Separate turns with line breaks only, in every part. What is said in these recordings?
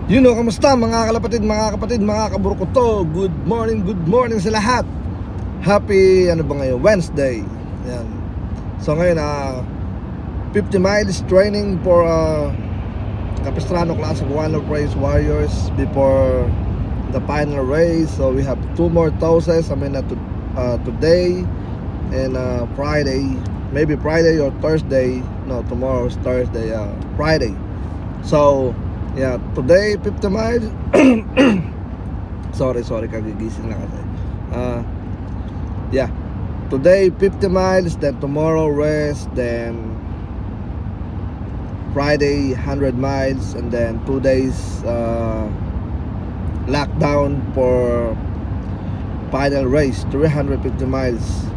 Kamusta mga kalapatid, mga kapatid, mga kaburkuto. Good morning sa lahat. Happy, Wednesday. Yan. So ngayon, 50 miles training for Capistrano Classic Wildlife Race Warriors before the final race. So we have 2 more tosses, today and Friday. Maybe Friday or Thursday. No, tomorrow is Thursday, Friday. So yeah, today 50 miles. sorry, kagigising lang kasi. Yeah, today 50 miles, then tomorrow rest, then Friday 100 miles, and then 2 days lockdown for final race 350 miles.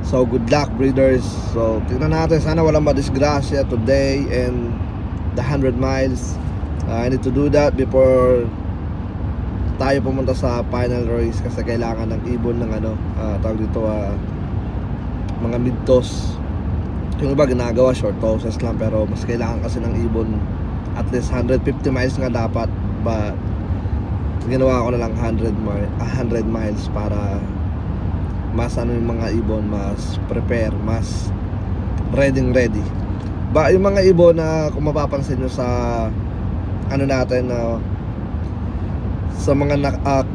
So good luck, breeders. So tingnan natin, sana walang madisgrasya today and the 100 miles. I need to do that before tayo pumunta sa final race, kasi kailangan ng ibon ng tawag dito, mga mid-toss. Yung iba ginagawa short tosses lang, pero mas kailangan kasi ng ibon at least 150 miles nga dapat. But ginawa ko na lang 100 miles para mas yung mga ibon mas prepare, mas ready. Ba yung mga ibon na kung mapapansin nyo sa natin, sa mga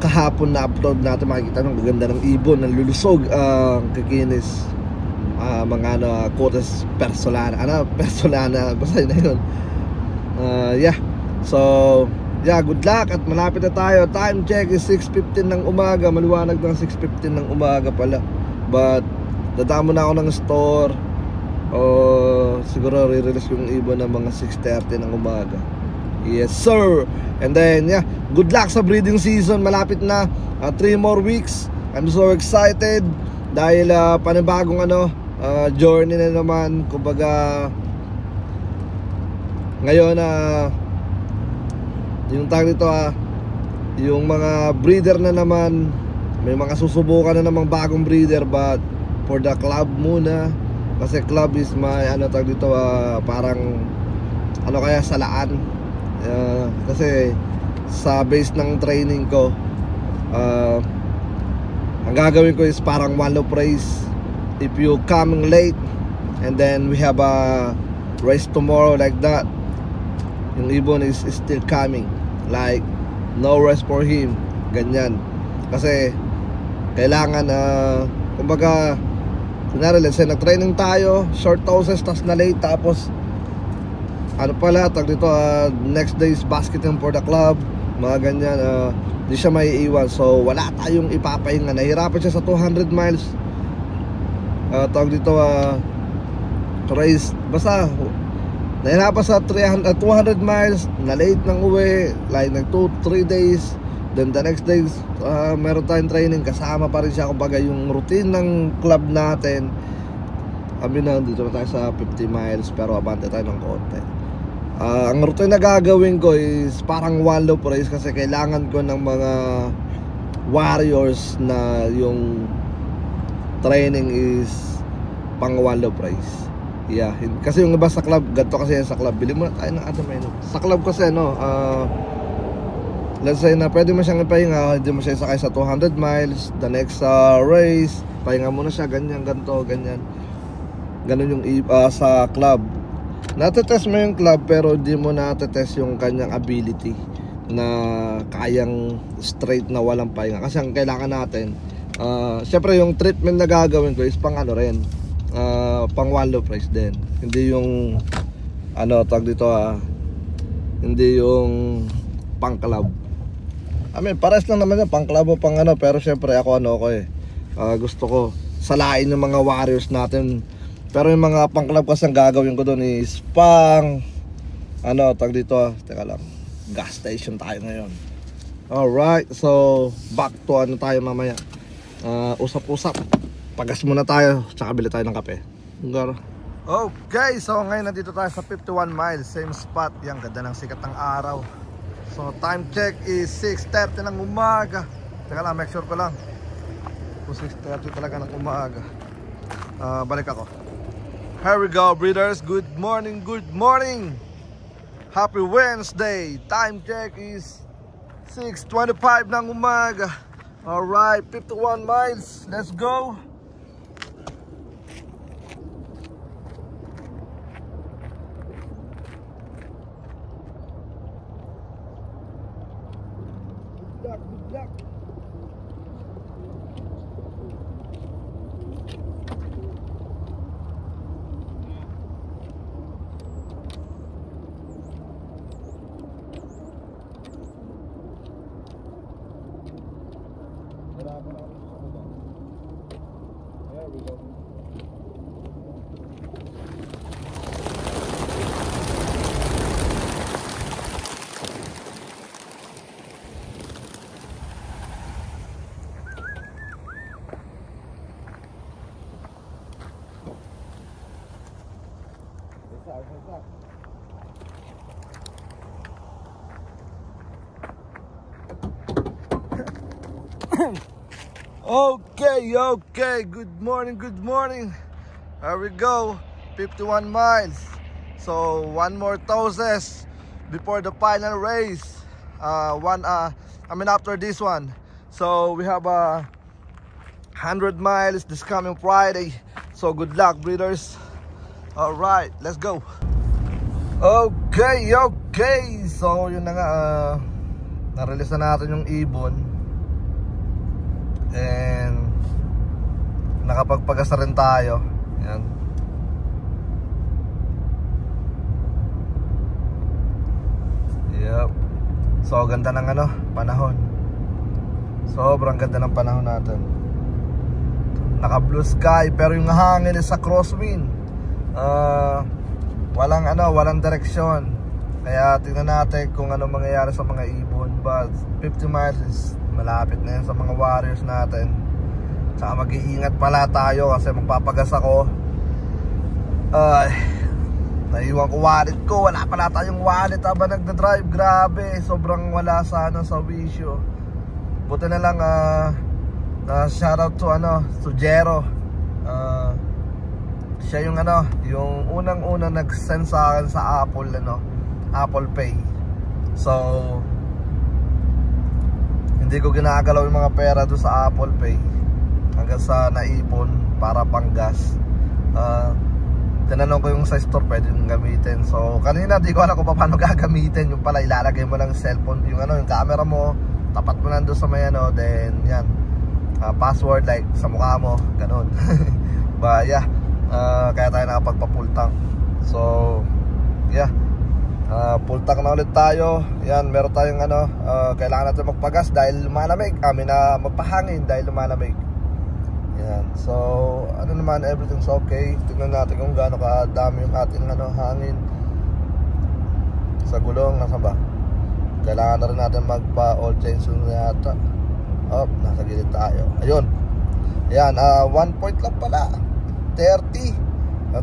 kahapon na upload natin, makikita ng gaganda ng ibon, ng lulusog, kikinis, mga quotes Persolana, basta yun na yun. Yeah, so yeah, good luck at malapit na tayo. Time check is 6:15 ng umaga, maliwanag ng 6:15 ng umaga pala. But dadamo na ako ng store, siguro re-release ko yung ibon ng mga 6:30 ng umaga. Yes sir. And then yeah, good luck sa breeding season. Malapit na, 3 more weeks. I'm so excited dahil panibagong journey na naman. Kumbaga ngayon yung tag dito, yung mga breeder na naman, may mga susubukan na namang bagong breeder, but for the club muna, kasi club is my tag dito, parang kaya salaan. Kasi sa base ng training ko, ang gagawin ko is parang one loop race. If you coming late and then we have a race tomorrow, like that, yung ibon is still coming, like no rest for him, ganyan. Kasi kailangan kumbaga, kunyari let's say nag-training tayo, short tosses, tas na late, tapos dito, next day is basketing for the club, mga ganyan, di siya maiiwan. So wala tayong ipapahinga. Nahirapan siya sa 200 miles, dito, race. Basta nahirapan sa 200 miles, na late ng uwi, like nag 2-3 days. Then the next days, meron tayong training, kasama pa rin siya, kumbaga yung routine ng club natin. Dito na tayo sa 50 miles, pero abante tayo ng konti. Ang routine na gagawin ko is parang one loop race, kasi kailangan ko ng mga warriors na yung training is pang one loop race. Yeah, kasi yung iba sa club, ganito kasi sa club, bili mo na tayo ng sa club kasi let's say na pwede mo siyang ipahinga, hindi mo siya isakay sa 200 miles. The next race, pahinga mo na siya, ganyan, ganyan. Ganun yung sa club. Natetest mo yung club, pero di mo natetest yung kanyang ability na kayang straight na walang pahinga. Kasi ang kailangan natin, syempre yung treatment na gagawin ko is pang rin, pang one loop race din. Hindi yung tag dito, hindi yung pang club. Pares lang naman yan, pang club o pang pero syempre ako gusto ko salain yung mga warriors natin. Pero yung mga pang club kasi ang gagawin ko doon is pang tag dito, teka lang, gas station tayo ngayon. Alright, so back to tayo mamaya. Usap-usap, pagas muna tayo, tsaka bili tayo ng kape. Okay, so ngayon nandito tayo sa 51 miles, same spot. Yang ganda ng sikat ng araw. So time check is 6:30 ng umaga. Teka lang, make sure ko lang kung 6:30 talaga ng umaga. Balik ako. Here we go, breeders. Good morning, good morning. Happy Wednesday. Time check is 6:25 ng umaga. Alright, 51 miles. Let's go. Good luck, good luck. There we go. Okay, good morning. Here we go, 51 miles. So one more tosses before the final race. After this one. So we have 100 miles this coming Friday. So good luck, breeders. Alright, let's go. Okay. So yun na nga, na-release na natin yung ibon. And nakapagpagasa rin tayo. Yan. Yep. So ganda ng panahon. Sobrang ganda ng panahon natin. Naka blue sky pero yung hangin is sa crosswind. Walang direksyon. Kaya tingnan natin kung ano mangyayari sa mga ibon. But 50 miles is malapit na yan sa mga warriors natin. Tsaka mag-iingat pala tayo kasi magpapagas ako. Naiwan ko wallet ko. Wala pala tayong wallet habang nagdadrive. Grabe, sobrang wala sa wisyo. Buti na lang shoutout to Jero. Siya yung yung unang-una nag-send sa akin sa Apple Pay. So hindi ko ginagalaw yung mga pera doon sa Apple Pay hanggang sa naipon para panggas. Tinanong ko yung sa store pwede yung gamitin. So kanina di ko alam kung paano gagamitin. Yung pala ilalagay mo lang cellphone, yung yung camera mo, tapat mo lang doon sa may then yan, password like sa mukha mo, ganun. But yeah, kaya tayo nakapagpa-full tank. So yeah, full tank na ulit tayo. Yan, meron tayong kailangan natin magpagas dahil lumalamig. Magpahangin dahil lumalamig. Yan. So naman, everything's okay. Tingnan natin kung gaano kadami yung ating hangin sa gulong. Nasa ba? Kailangan na rin natin magpa-oil change na yata. Nasa gilid tayo. Ayun. Yan, 1 point lang pala. 30,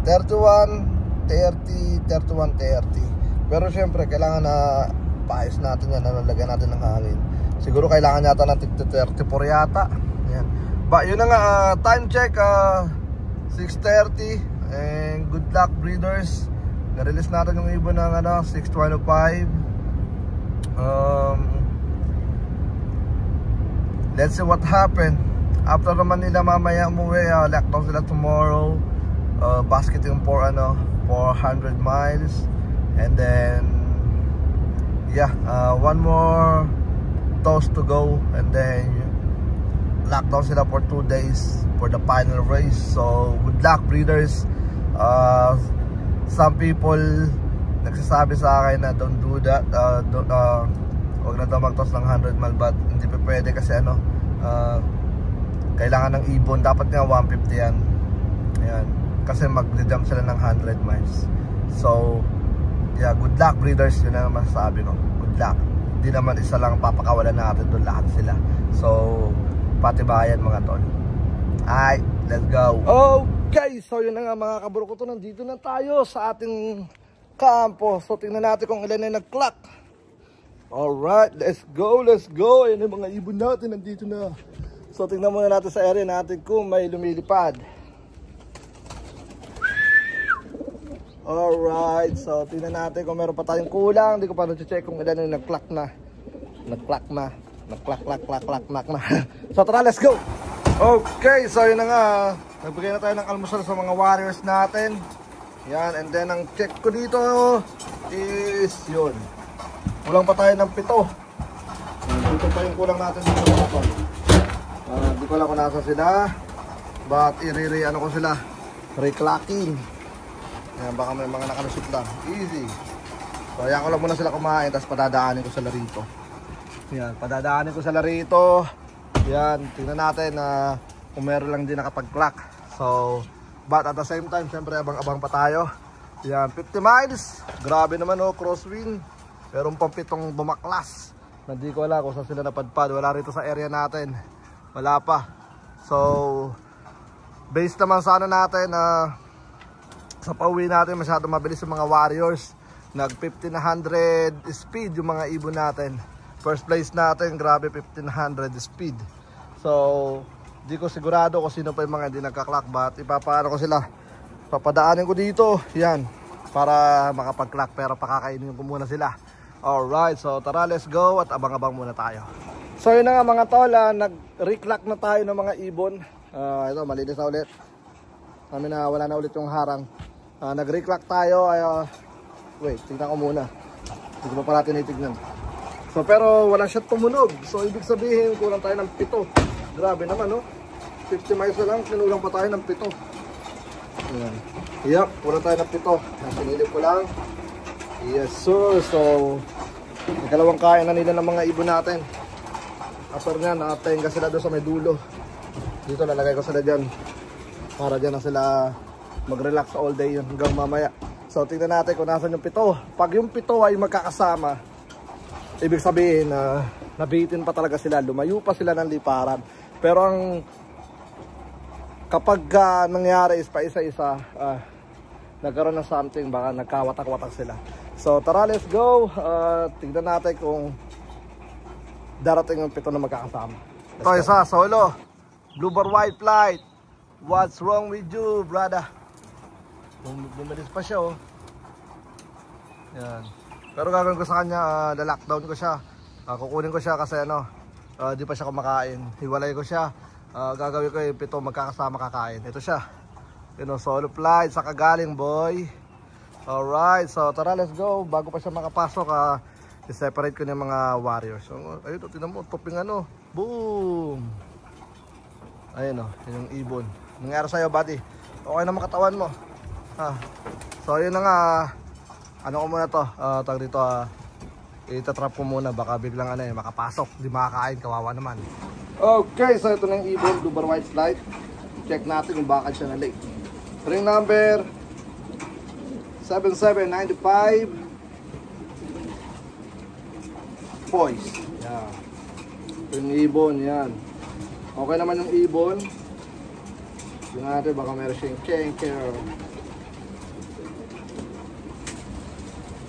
31, 30, 31, 30. Pero syempre kailangan na paayos natin yan, lagyan natin ng hangin. Siguro kailangan yata ng 34 yata. Yan. Yun na nga, time check 6:30. And good luck, breeders. Na-release natin yung ibon ng 6:25. Let's see what happened. After naman nila mamaya umuwi, lockdown sila tomorrow. Basketing for 400 miles. And then yeah, one more toss to go, and then lockdown sila for 2 days for the final race. So good luck, breeders. Some people nagsasabi sa akin na don't do that, wag na daw magtoss ng 100 mile, but hindi pa pwede kasi kailangan ng ibon, dapat nga 150 yan. Ayan, kasi mag-jump sila ng 100 miles. So yeah, good luck, breeders. Yun na masasabi ko. Good luck. Hindi naman isa lang papakawalan natin doon, lahat sila. So patibayan mga tol. Alright, let's go. Okay, so yun na nga mga kaburo ko to. Nandito na tayo sa ating kampo. So tingnan natin kung ilan na nag-clock. Alright, let's go. Ayan yung mga ibon natin, nandito na. So tingnan muna natin sa area natin kung may lumilipad. Alright, so tingnan natin kung meron pa tayong kulang. Hindi ko pa na-check kung ilan yung nag-clock na. Nag-clock na. So tara, let's go! Okay, so yun na nga. Nagbigay na tayo ng almusal sa mga warriors natin. Yan, and then ang check ko dito is yun. Kulang pa tayo ng 7. Dito pa yung kulang natin dito mga tol. Hindi ko alam kung nasa sila. But ano ko sila. Reclocking. Yan, baka may mga nakalusot lang. Easy. So ayan ko lang muna sila kumain. Tapos padadaanin ko sila rito. Yan, padadaanin ko sila rito. Yan, tingnan natin na kung meron lang din nakapag-clock. So, but at the same time, syempre abang-abang pa tayo. Yan, 50 miles. Grabe naman oh, crosswind. Meron pang 7 bumaklas. Hindi ko alam kung saan sila napadpad. Wala rito sa area natin. Wala pa. So, based naman sana natin na sa pauwi natin masyado mabilis yung mga warriors. Nag 1500 speed yung mga ibon natin. First place natin, grabe 1500 speed. So, di ko sigurado kung sino pa yung mga hindi nagka-clock. But ipapaano ko sila. Papadaanin ko dito. Yan. Para makapag-clock. Pero pakakainin ko muna sila. Alright. So, tara, let's go. At abang-abang muna tayo. So, yun na nga mga tol. Nag-reclock na tayo ng mga ibon. Ito, malinis na ulit. Kami na wala na ulit yung harang. Nag-reclock tayo. Wait, tignan ko muna. Hindi ko pa pala tinitignan. So, pero wala siya tumunog. So, ibig sabihin, kulang tayo ng 7. Grabe naman, no? 50 miles na lang, kinulang pa tayo ng 7. Ayan. Yup, kulang tayo ng 7. Sinilip ko lang. Yes, sir. So, ikalawang kain na nila ng mga ibon natin. After nga, nakatenga sila doon sa may dulo. Dito, lalagay ko sila dyan. Para dyan na sila mag-relax all day yun hanggang mamaya. So, tingnan natin kung nasan yung 7. Pag yung 7 ay magkakasama, ibig sabihin na nabitin pa talaga sila, lumayo pa sila ng liparan. Pero ang kapag nangyari is pa isa-isa, nagkaroon ng something, baka nagkawatak-watak sila. So tara, let's go. Tignan natin kung darating yung 7 na magkakasama. Ito isa, solo Bluebird White Flight. What's wrong with you, brother? Bumilis pa siya, oh. Yan. Pero gagawin ko sa kanya, la-lockdown ko siya. Kukunin ko siya kasi di pa siya kumakain. Hiwalay ko siya. Gagawin ko yung 7 magkakasama kakain. Ito siya. Solo flight sa kagaling, boy. Alright, so tara, let's go. Bago pa siya makapasok, i-separate ko ng mga warriors. So, ayun, tinan mo, topping boom! Ayun yun yung ibon. Nangyari sa'yo, buddy. Okay na makatawan mo. So, yun na nga. Ano ko muna to, tag dito, itatrap ko muna, baka biglang makapasok, di makakain, kawawa naman. Okay, so ito na yung ibon, Bluebird White Flight. Check natin kung bakit siya na late. Ring number 7795 Poise. Yan. Yung ibon, yan. Okay naman yung ibon. Tingnan natin, baka meron siyang canker.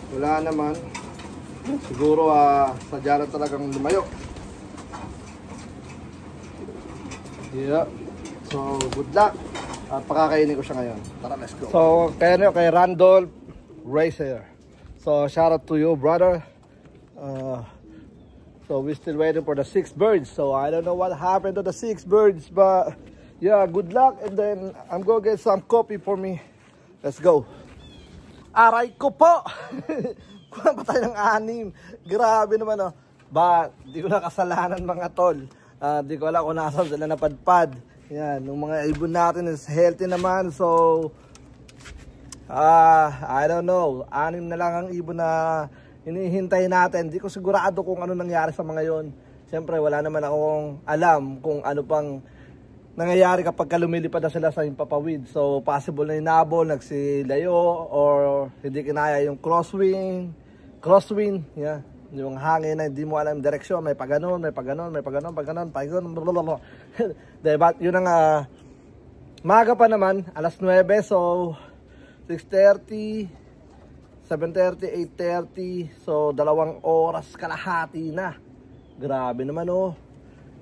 Wala naman. Siguro sadya na talagang lumayo. Yeah. So, good luck. At pakakainin ko siya ngayon. Tara, let's go. So, kay Randolph Racer. So, shout out to you, brother. So, we're still waiting for the 6 birds. So, I don't know what happened to the 6 birds. But, yeah, good luck. And then, I'm gonna get some coffee for me. Let's go. Aray ko po! Kuha pa tayo ng 6. Grabe naman, oh. But, di ko na kasalanan, mga tol. Di ko alam kung nasan sila napadpad. Yan, yung mga ibon natin is healthy naman. So, I don't know. 6 na lang ang ibon na hinihintay natin. Di ko sigurado kung ano nangyari sa mga yon. Siyempre, wala naman akong alam kung ano pang nangyayari kapag lumilipad na sila sa impapawid. So, possible na inabol, nagsilayo, or hindi kinaya yung crosswind, yeah. Yung hangin na hindi mo alam yung direksyon, may paganon, may paganon. Diba? Yun ang maga pa naman, alas 9, so 6:30, 7:30, 8:30, so 2 oras kalahati na. Grabe naman, oh.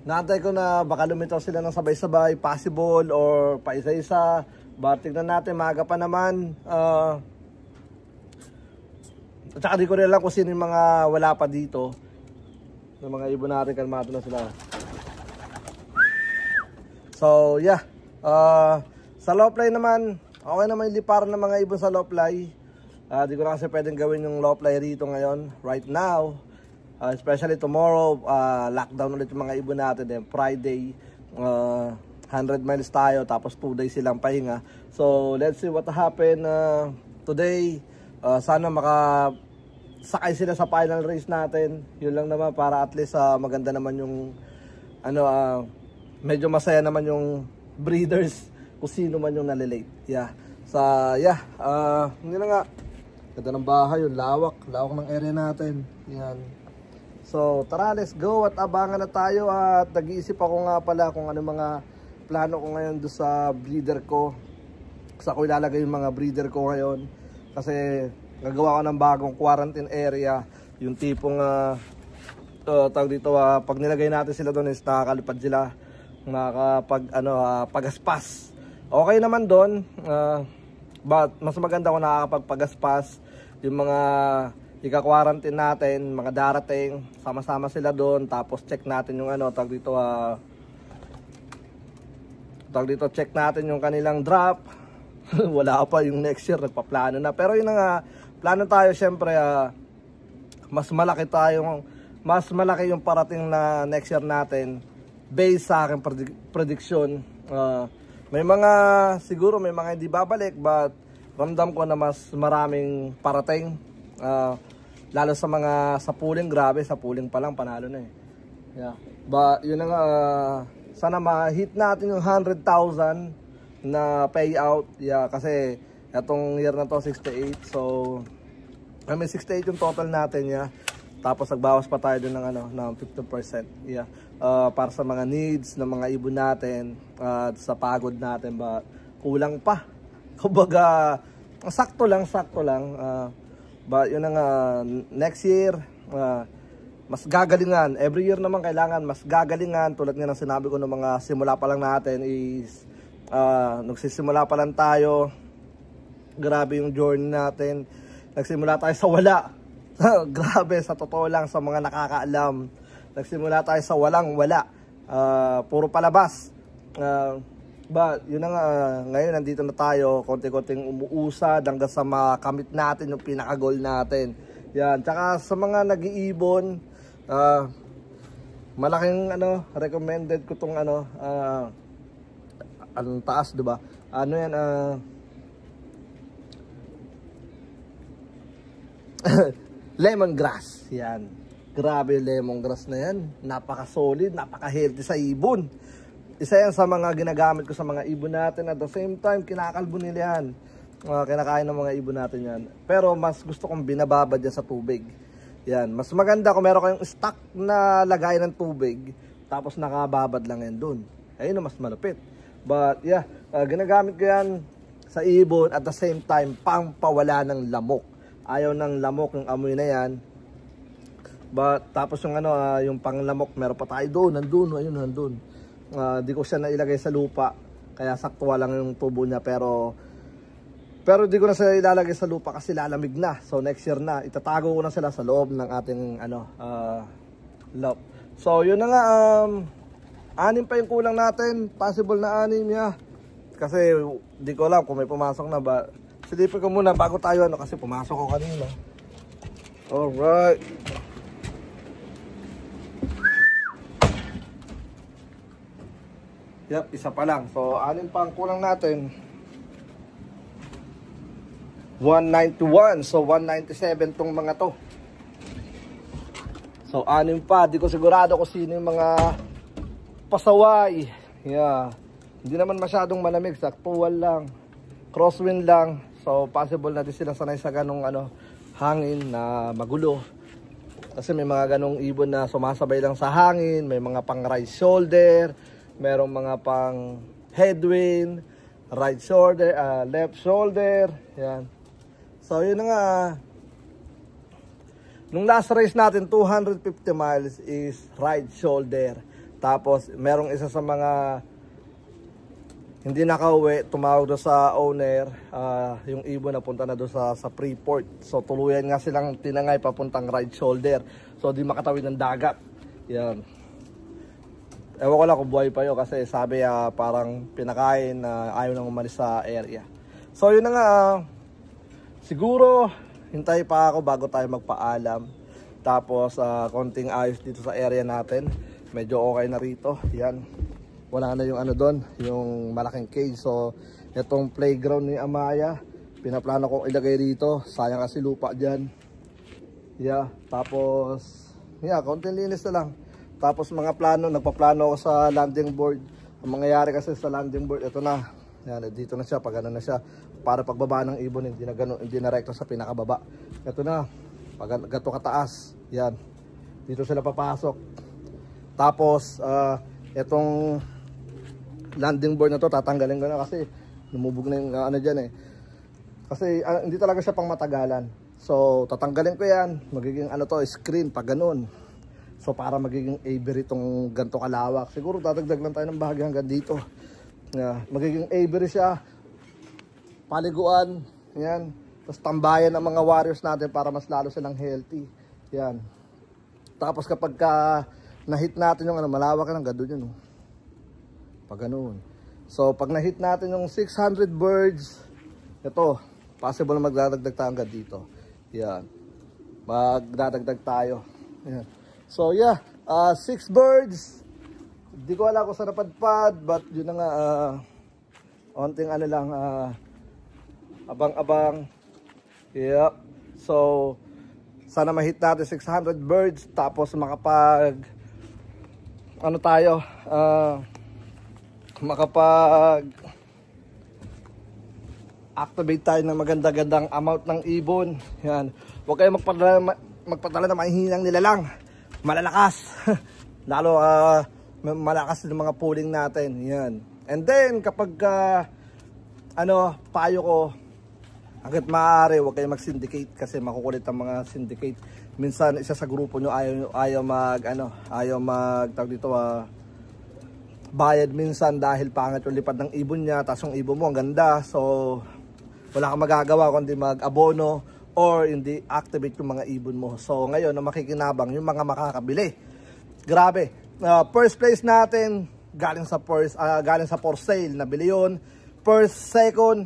Naantay ko na baka lumitaw sila ng sabay-sabay, possible, or pa isa-isa. But tignan natin, maga pa naman. At saka di ko rin alam kung sino yung mga wala pa dito. Yung mga ibon natin, kalmado na sila. So yeah, sa low fly naman, okay naman yung liparan ng mga ibon sa low fly. Di ko na kasi pwedeng gawin yung low fly rito ngayon, right now. Especially tomorrow, lockdown ulit yung mga ibon natin. Then Friday, 100 miles tayo, tapos 2 days silang pahinga. So let's see what happen today. Sana makasakay sila sa final race natin. Yun lang naman, para at least maganda naman yung medyo masaya naman yung breeders kung sino man yung nalilate. Yeah. Hindi na nga. Ganda ng bahay, yung lawak ng area natin. Yan. So, tara, let's go at abangan na tayo. At nag-iisip ako nga pala kung ano mga plano ko ngayon do sa breeder ko. Sa ko ilalagay yung mga breeder ko ngayon. Kasi gagawa ko ng bagong quarantine area. Yung tipong tawag dito, pag nilagay natin sila doon is nakakalipad sila, pagaspas. Okay naman doon, but mas maganda kung nakakapagpagaspas. Yung mga ika-quarantine natin, mga darating, sama-sama sila doon. Tapos check natin yung tawag dito, check natin yung kanilang drop. Wala pa yung next year, nagpaplano na. Pero yun nga, plano tayo syempre, mas malaki yung parating na next year natin based sa aking prediction. Siguro may mga hindi babalik, but ramdam ko na mas maraming parating, lalo sa pooling. Grabe, sa pooling pa lang panalo na yeah. But yun nga, sana ma-hit natin yung 100,000 na payout. Yeah, kasi etong year na to 68, so 68 yung total natin. Yeah. Tapos nagbawas pa tayo dun ng 50%. Yeah. Para sa mga needs ng mga ibon natin, sa pagod natin, ba kulang pa. Kumbaga sakto lang. But yun nga, next year mas gagalingan. Every year naman kailangan mas gagalingan. Tulad nga ng sinabi ko ng mga simula pa lang natin is nagsisimula pa lang tayo. Grabe yung journey natin. Nagsimula tayo sa wala. Grabe, sa totoo lang, sa mga nakakaalam, nagsimula tayo sa walang-wala, puro palabas. But yun na nga, ngayon nandito na tayo, konti-konting umuusad hanggang sa makamit natin yung pinaka-goal natin. Yan, tsaka sa mga nag-iibon, malaking recommended ko tong anong taas, diba? Lemongrass. Yan. Grabe yung lemongrass na yan. Napaka-solid, napaka-healthy sa ibon. Isa yan sa mga ginagamit ko sa mga ibon natin. At the same time, kinakalbo nila yan. Kinakain ng mga ibon natin yan. Pero mas gusto kong binababad yan sa tubig. Yan. Mas maganda kung meron kayong stock na lagay ng tubig, tapos nakababad lang yan dun. Ayun na mas malapit. But yeah, ginagamit ko yan sa ibon at the same time, pampawala ng lamok. Ayaw ng lamok yung amoy na yan. But tapos yung yung panglamok, meron pa tayo doon, nandun. Di ko siya nailagay sa lupa, kaya sakto lang yung tubo niya, pero di ko na sila ilalagay sa lupa kasi lalamig na. So next year na, itatago ko na sila sa loob ng ating loob. So yun na nga, 6 pa yung kulang natin, possible na 6 ya. Kasi di ko alam kung may pumasok na ba. Silipin ko muna bago tayo kasi pumasok ko kanina. Alright. Yep, isa pa lang. So 6 pa ang kulang natin. 191. So 197 tong mga to. So 6 pa. Di ko sigurado kung sino yung mga pasaway. Yeah. Hindi naman masyadong malamig. Saktual lang. Crosswind lang. So possible na din sila sanay sa ganong hangin na magulo. Kasi may mga ganong ibon na sumasabay lang sa hangin. May mga pang right shoulder. Merong mga pang headwind. Right shoulder. Left shoulder. Yan. So yun na nga. Nung last race natin, 250 miles is right shoulder. Tapos merong isa sa mga hindi nakauwi, tumawag doon sa owner, yung ibon na punta na doon sa Freeport. So tuluyan nga silang tinangay papuntang right shoulder. So di makatawid ng dagat. Yan. Ewan ko lang kung buhay pa yun kasi sabi parang pinakain na ayaw nang umalis sa area. So yun na nga, siguro hintay pa ako bago tayo magpaalam. Tapos konting ayos dito sa area natin. Medyo okay na rito. Yan. Wala na yung ano doon, yung malaking cage. So itong playground ni Amaya, pinaplano kong ilagay dito. Sayang kasi lupa dyan. Yeah. Tapos konting linis na lang. Tapos mga plano, nagpaplano ako sa landing board. Ang mangyayari kasi sa landing board, ito na. Yan, dito na siya, pag ano na siya. Para pagbaba ng ibon, hindi na rekto sa pinakababa. Ito na, pag gato kataas. Yan. Dito sila papasok. Tapos itong landing board na to tatanggalin ko na kasi lumubog na yung ano dyan eh. Kasi hindi talaga siya pang matagalan. So tatanggalin ko yan. Magiging ano to, screen pag ganun. So para magiging aviary itong ganto kalawak. Siguro dadagdag lang tayo ng bahagi hanggang dito. Magiging aviary siya. Paliguan. Yan. Tapos tambayan ng mga warriors natin para mas lalo silang healthy. Yan. Tapos kapag na-hit natin yung ano, malawak ng gado yun. Pag ganoon. So pag na-hit natin yung 600 birds, ito, possible na magdadagdag tayo hanggang dito. Yan. Magdadagdag tayo. Yan. So yeah, 6 birds. Hindi ko alam kung saan napadpad, but yun na nga, onting ano lang, abang-abang. Yep. So sana ma-hit natin 600 birds, tapos makapag ano tayo, makapag activate tayo ng maganda-gandang amount ng ibon. Yan. Huwag kayong magpadala na mahihinang nilalang. Malalakas. Lalo malakas ng mga pooling natin. Yan. And then kapag payo ko, hanggat maaari, huwag kayong mag-syndicate kasi makukulit ang mga syndicate. Minsan isa sa grupo nyo ayaw tawag dito, bayad minsan dahil pangit yung lipad ng ibon niya, tapos yung ibon mo ang ganda. So wala kang magagawa kundi mag-abono or hindi activate yung mga ibon mo. So ngayon na makikinabang yung mga makakabili. Grabe. First place natin galing sa for sale, nabili yun. First, second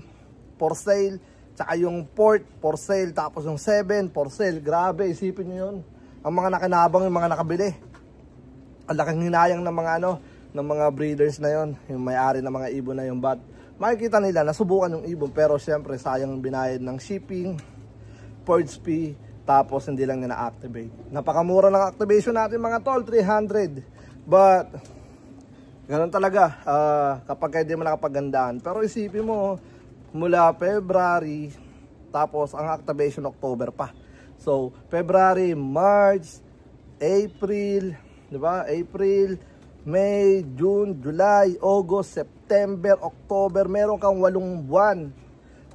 for sale, tsaka yung fourth for sale, tapos yung 7 for sale. Grabe, isipin nyo yun. Ang mga nakinabang, yung mga nakabili. Ang laking hinayang ng mga ng mga breeders na yon, yung may-ari ng mga ibon na yung bat. Makikita nila, nasubukan yung ibon, pero syempre sayang binayad ng shipping, ports fee, tapos hindi lang nila na-activate. Napakamura ng activation natin mga tol, 300. But ganun talaga, kapag hindi mo nakapagandaan. Pero isipin mo, mula February, tapos ang activation October pa. So February, March, April, di ba? April, May, June, July, August, September, October. Meron kang 8 buwan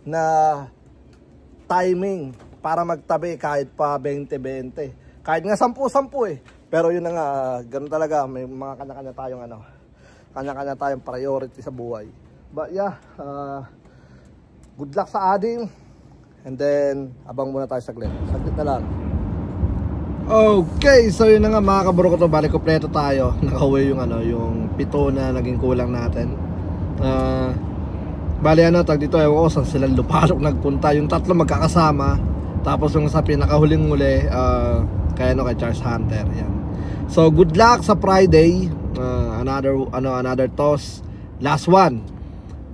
na timing para magtabi kahit pa 20-20. Kahit nga 10-10 eh. Pero yun na nga, ganun talaga. May mga kanya-kanya tayong kanya-kanya tayong priority sa buhay. But yeah, good luck sa adding. And then, abang muna tayo saglit. Saglit na lang. Okay, so yun na nga mga kaburo ko to, balik kompleto tayo. Nakauwi yung yung 7 na naging kulang natin. Bali tag dito, ewan ko saan sila lupalok nagpunta. Yung 3 magkakasama. Tapos yung sa pinakahuling muli, kay Charles Hunter. Yan. So good luck sa Friday. Another toss. Last one.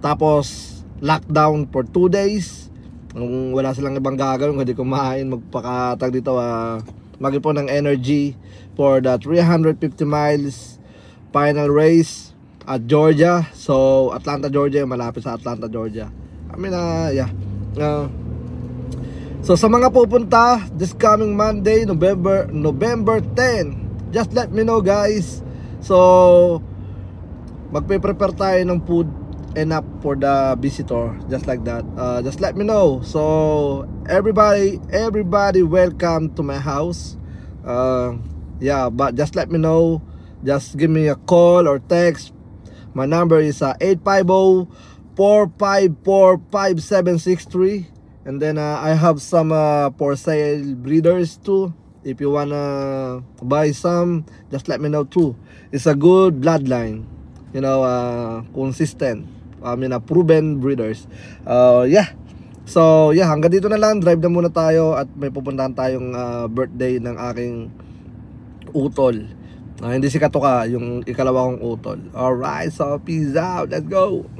Tapos lockdown for 2 days. Wala silang ibang gagawin, hindi kumain, magpakatag dito mag-ipon ng energy for the 350 miles final race at Georgia. So Atlanta, Georgia, malapit sa Atlanta, Georgia. So sa mga pupunta this coming Monday, November 10, just let me know guys. So magpe-prepare tayo ng food enough for the visitor, just like that. Just let me know. So everybody welcome to my house. Yeah, but just let me know. Just give me a call or text My number is 850-454-5763. And then I have some for sale breeders too. If you wanna buy some, just let me know too. It's a good bloodline, you know, consistent. I mean, proven breeders. Yeah. So yeah, hanggang dito na lang. Drive na muna tayo at may pupuntahan tayong birthday ng aking utol. Hindi si Katuka, yung ikalawa kong utol. Alright, so peace out. Let's go.